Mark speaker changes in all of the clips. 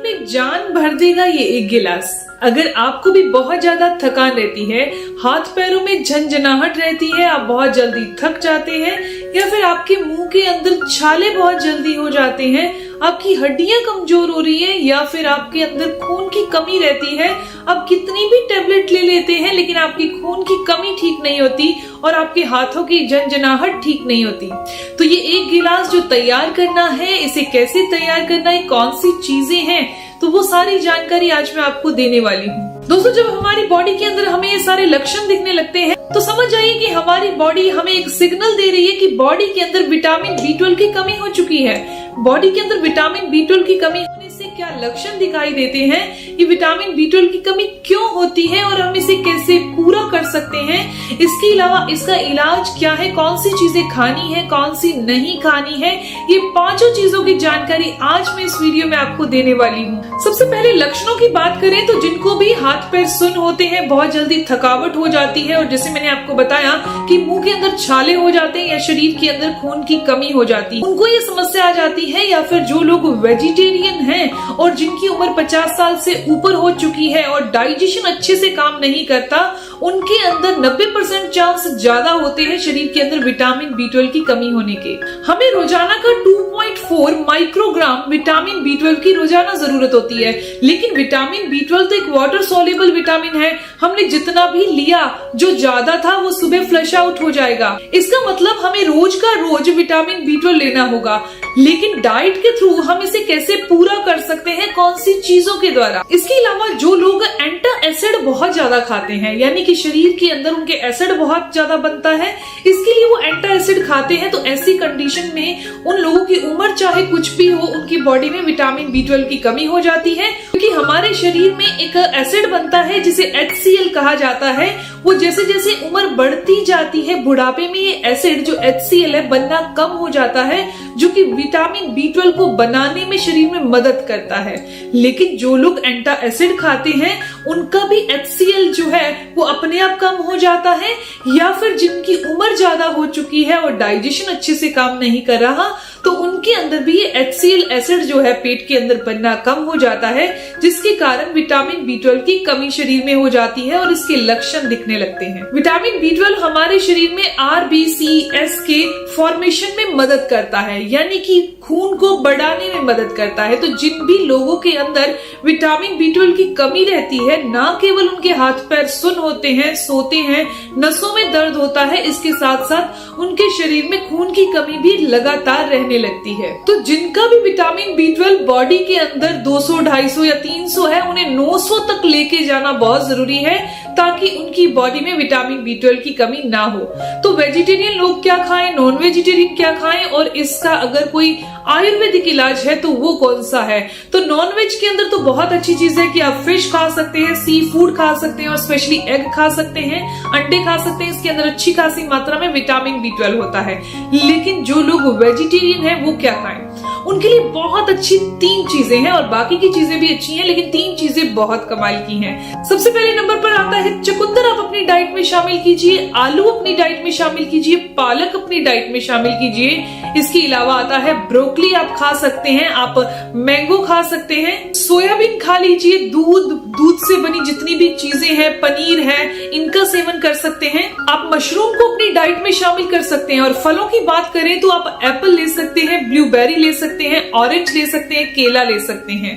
Speaker 1: में जान भर देगा ये एक गिलास। अगर आपको भी बहुत ज्यादा थकान रहती है, हाथ पैरों में झंझनाहट रहती है, आप बहुत जल्दी थक जाते हैं, या फिर आपके मुंह के अंदर छाले बहुत जल्दी हो जाते हैं, आपकी हड्डियां कमजोर हो रही है, या फिर आपके अंदर खून की कमी रहती है, आप कितनी भी टेबलेट ले लेते हैं लेकिन आपकी खून की कमी ठीक नहीं होती और आपके हाथों की झंझनाहट ठीक नहीं होती, तो ये एक गिलास जो तैयार करना है, इसे कैसे तैयार करना है, कौन सी चीजें हैं, तो वो सारी जानकारी आज मैं आपको देने वाली हूँ। दोस्तों, जब हमारी बॉडी के अंदर हमें ये सारे लक्षण दिखने लगते हैं तो समझ जाइए कि हमारी बॉडी हमें एक सिग्नल दे रही है कि बॉडी के अंदर विटामिन B12 की कमी हो चुकी है। बॉडी के अंदर विटामिन B12 की कमी होने से क्या लक्षण दिखाई देते हैं, ये विटामिन B12 की कमी क्यों होती है और हम इसे कैसे पूरा कर सकते हैं, इसके अलावा इसका इलाज क्या है, कौन सी चीजें खानी है, कौन सी नहीं खानी है, ये पांचों चीजों की जानकारी आज मैं इस वीडियो में आपको देने वाली हूँ। सबसे पहले लक्षणों की बात करें तो जिनको भी हाथ पैर सुन्न होते हैं, बहुत जल्दी थकावट हो जाती है, और जैसे मैंने आपको बताया कि मुंह के अंदर छाले हो जाते हैं या शरीर के अंदर खून की कमी हो जाती है, उनको ये समस्या आ जाती है। या फिर जो लोग वेजिटेरियन हैं और जिनकी उम्र 50 साल से ऊपर हो चुकी है और डाइजेशन अच्छे से काम नहीं करता, उनके अंदर 90% चांस ज्यादा होते हैं शरीर के अंदर विटामिन B12 की कमी होने के। हमें रोजाना का 2.4 माइक्रोग्राम विटामिन B12 की रोजाना जरूरत होती है, लेकिन विटामिन B12 तो एक वाटर सोल्यूबल विटामिन है, हमने जितना भी लिया जो ज्यादा था वो सुबह फ्लश आउट हो जाएगा। इसका मतलब हमें रोज का रोज विटामिन B12 लेना होगा, लेकिन डाइट के थ्रू हम इसे कैसे पूरा कर सकते हैं, कौन सी चीजों के द्वारा। इसके अलावा जो लोग एंटा एसिड बहुत ज्यादा खाते हैं, यानी कि शरीर के अंदर उनके एसिड बहुत ज्यादा बनता है, इसके लिए वो एंटा एसिड खाते हैं, तो ऐसी कंडीशन में उन लोगों की उम्र चाहे कुछ भी हो, उनकी बॉडी में विटामिन B12 की कमी हो जाती है, क्योंकि हमारे शरीर में एक एसिड बनता है जिसे HCl कहा जाता है। वो जैसे जैसे उम्र बढ़ती जाती है, बुढ़ापे में ये एसिड जो HCl है बनना कम हो जाता है, जो कि विटामिन B12 को बनाने में शरीर में मदद करता है। लेकिन जो लोग एंटा एसिड खाते हैं उनका भी HCl जो है वो अपने आप कम हो जाता है, या फिर जिनकी उम्र ज्यादा हो चुकी है और डाइजेशन अच्छे से काम नहीं कर रहा, तो उनके अंदर भी ये HCl एसिड जो है पेट के अंदर बनना कम हो जाता है, जिसके कारण विटामिन B12 की कमी शरीर में हो जाती है और इसके लक्षण दिखने लगते हैं। विटामिन B12 हमारे शरीर में RBCs के फॉर्मेशन में मदद करता है, यानी कि खून को बढ़ाने में मदद करता है। तो जिन भी लोगों के अंदर विटामिन B12 की कमी रहती है, ना केवल उनके हाथ पैर सुन्न होते हैं, सोते हैं, नसों में दर्द होता है, इसके साथ साथ उनके शरीर में खून की कमी भी लगातार रहने लगती है। तो जिनका भी विटामिन B12 बॉडी के अंदर 200, 250 या 300 है, उन्हें 900 तक लेके जाना बहुत जरूरी है, ताकि उनकी बॉडी में विटामिन B12 की कमी ना हो। तो वेजिटेरियन लोग क्या खाएं, नॉन वेजिटेरियन क्या खाएं, और इसका अगर कोई आयुर्वेदिक इलाज है तो वो कौन सा है। तो नॉन वेज के अंदर तो बहुत अच्छी चीज है कि आप फिश खा सकते हैं, सी फूड खा सकते हैं, और स्पेशली एग खा सकते हैं, अंडे खा सकते हैं, इसके अंदर अच्छी खासी मात्रा में विटामिन B12 होता है। लेकिन जो लोग वेजिटेरियन है वो क्या खाएं, उनके लिए बहुत अच्छी 3 चीजें हैं, और बाकी की चीजें भी अच्छी हैं, लेकिन 3 चीजें बहुत कमाल की हैं। सबसे पहले नंबर पर आता है चुकंदर, आप अपनी डाइट में शामिल कीजिए, आलू अपनी डाइट में शामिल कीजिए, पालक अपनी डाइट में शामिल कीजिए। इसके अलावा आता है ब्रोकली, आप खा सकते हैं, आप मैंगो खा सकते हैं, सोयाबीन खा लीजिए, दूध से बनी जितनी भी चीजें हैं, पनीर है, इनका सेवन कर सकते हैं। आप मशरूम को अपनी डाइट में शामिल कर सकते हैं। और फलों की बात करें तो आप एप्पल ले सकते हैं, ब्लूबेरी ले सकते हैं, ऑरेंज ले सकते हैं, केला ले सकते हैं।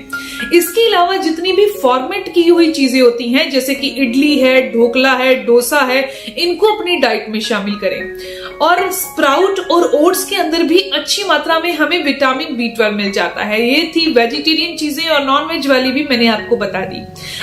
Speaker 1: इसके अलावा जितनी भी फॉर्मेट की हुई चीजें होती हैं, जैसे कि इडली है, ढोकला है, डोसा है, इनको अपनी डाइट में शामिल करें। और स्प्राउट और ओट्स के अंदर भी अच्छी मात्रा में हमें विटामिन B12 मिल जाता है। ये थी वेजिटेरियन चीजें, और नॉन वेज वाली भी मैंने आपको बता दी।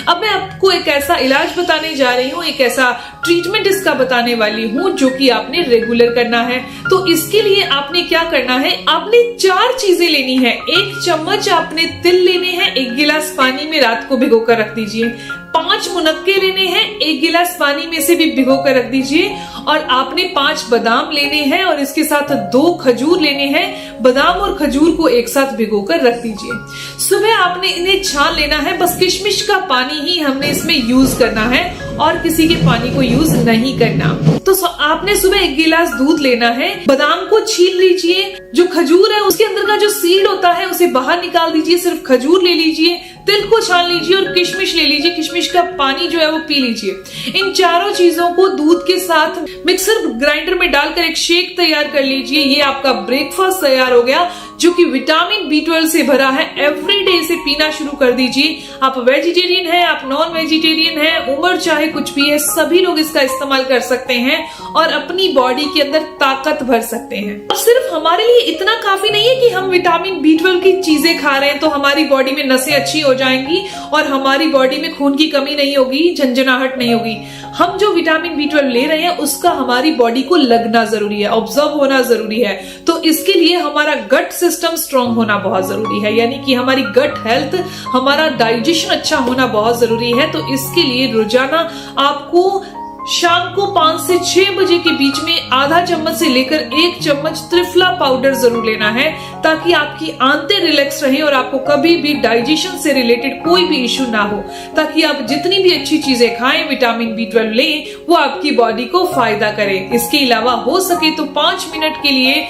Speaker 1: अब मैं आपको एक ऐसा इलाज बताने जा रही हूँ, एक ऐसा ट्रीटमेंट इसका बताने वाली हूँ जो कि आपने रेगुलर करना है। तो इसके लिए आपने क्या करना है, आपने 4 चीजें लेनी है। 1 चम्मच आपने तिल लेने हैं, 1 गिलास पानी में रात को भिगोकर रख दीजिए। 5 मुनक्के लेने हैं, 1 गिलास पानी में से भी भिगो कर रख दीजिए। और आपने 5 बादाम लेने हैं और इसके साथ 2 खजूर लेने हैं। बादाम और खजूर को एक साथ भिगो कर रख दीजिए। सुबह आपने इन्हें छान लेना है, बस किशमिश का पानी ही हमने इसमें यूज करना है और किसी के पानी को यूज नहीं करना। तो आपने सुबह 1 गिलास दूध लेना है, बादाम को छील लीजिए, जो खजूर है उसके अंदर का जो सीड होता है उसे बाहर निकाल दीजिए, सिर्फ खजूर ले लीजिए। तिल को छान लीजिए और किशमिश ले लीजिए, किशमिश का पानी जो है वो पी लीजिए। इन चारों चीजों को दूध के साथ मिक्सर ग्राइंडर में डालकर एक शेक तैयार कर लीजिए। ये आपका ब्रेकफास्ट तैयार हो गया, जो कि विटामिन B12 से भरा है। एवरीडे इसे पीना शुरू कर दीजिए। आप वेजिटेरियन हैं, आप नॉन वेजिटेरियन हैं, उम्र चाहे कुछ भी है, सभी लोग इसका इस्तेमाल कर सकते हैं और अपनी बॉडी के अंदर ताकत भर सकते हैं। और सिर्फ हमारे लिए इतना काफी नहीं है कि हम विटामिन B12 की चीजें खा रहे हैं तो हमारी बॉडी में नसें अच्छी हो जाएंगी और हमारी बॉडी में खून की कमी नहीं होगी, झंझनाहट नहीं होगी। हम जो विटामिन B12 ले रहे हैं उसका हमारी बॉडी को लगना जरूरी है, ऑब्जर्व होना जरूरी है। तो इसके लिए हमारा गट सिस्टम स्ट्रांग होना बहुत जरूरी है, यानी कि हमारी गट हेल्थ, हमारा डाइजेशन अच्छा होना बहुत जरूरी है। तो इसके लिए रोजाना आपको शाम को 5 से 6 बजे के बीच में आधा चम्मच से लेकर 1 चम्मच त्रिफला पाउडर जरूर लेना है, ताकि आपकी आंतें रिलैक्स रहें और आपको कभी भी डाइजेशन से रिलेटेड कोई भी इश्यू ना हो, ताकि आप जितनी भी अच्छी चीजें खाएं, विटामिन B12 लें, वो आपकी बॉडी को फायदा करे। इसके अलावा हो सके तो 5 मिनट के लिए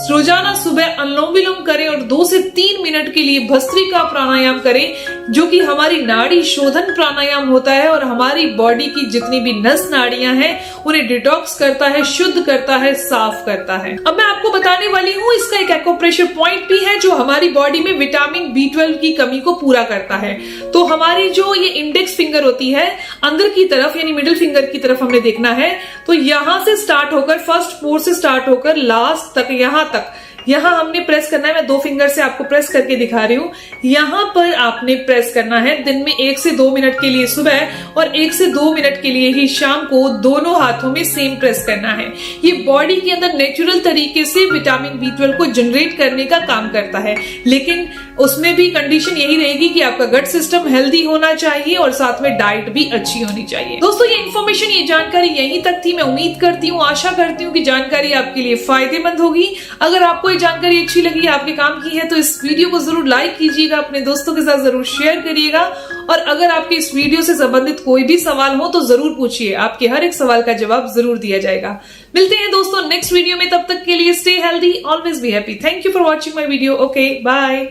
Speaker 1: रोजाना सुबह अनुलोम विलोम करें और 2 से 3 मिनट के लिए भस्त्रिका प्राणायाम करें, जो कि हमारी नाड़ी शोधन प्राणायाम होता है और हमारी बॉडी की जितनी भी नस नाड़ियां हैं उन्हें डिटॉक्स करता है, शुद्ध करता है, साफ करता है। अब मैं आपको बताने वाली हूँ इसका एक एक्यूप्रेशर पॉइंट भी है, जो हमारी बॉडी में विटामिन B12 की कमी को पूरा करता है। तो हमारी जो ये इंडेक्स फिंगर होती है अंदर की तरफ, यानी मिडिल फिंगर की तरफ हमने देखना है, तो यहां से स्टार्ट होकर, फर्स्ट पोर से स्टार्ट होकर लास्ट तक, यहां तक, यहां हमने प्रेस करना है। मैं 2 फिंगर से आपको प्रेस करके दिखा रही हूं। यहां पर आपने प्रेस करना है दिन में 1 से 2 मिनट के लिए सुबह और 1 से 2 मिनट के लिए ही शाम को, दोनों हाथों में सेम प्रेस करना है। ये बॉडी के अंदर नेचुरल तरीके से विटामिन B12 को जनरेट करने का काम करता है, लेकिन उसमें भी कंडीशन यही रहेगी कि आपका गट सिस्टम हेल्दी होना चाहिए और साथ में डाइट भी अच्छी होनी चाहिए। दोस्तों, ये इन्फॉर्मेशन, ये जानकारी यहीं तक थी। मैं उम्मीद करती हूँ, आशा करती हूँ कि जानकारी आपके लिए फायदेमंद होगी। अगर आपको ये जानकारी अच्छी लगी, आपके काम की है, तो इस वीडियो को जरूर लाइक कीजिएगा, अपने दोस्तों के साथ जरूर शेयर करिएगा। और अगर आपके इस वीडियो से संबंधित कोई भी सवाल हो तो जरूर पूछिए, आपके हर एक सवाल का जवाब जरूर दिया जाएगा। मिलते हैं दोस्तों नेक्स्ट वीडियो में, तब तक के लिए stay healthy, always be happy. Thank you for watching my video. Okay, bye.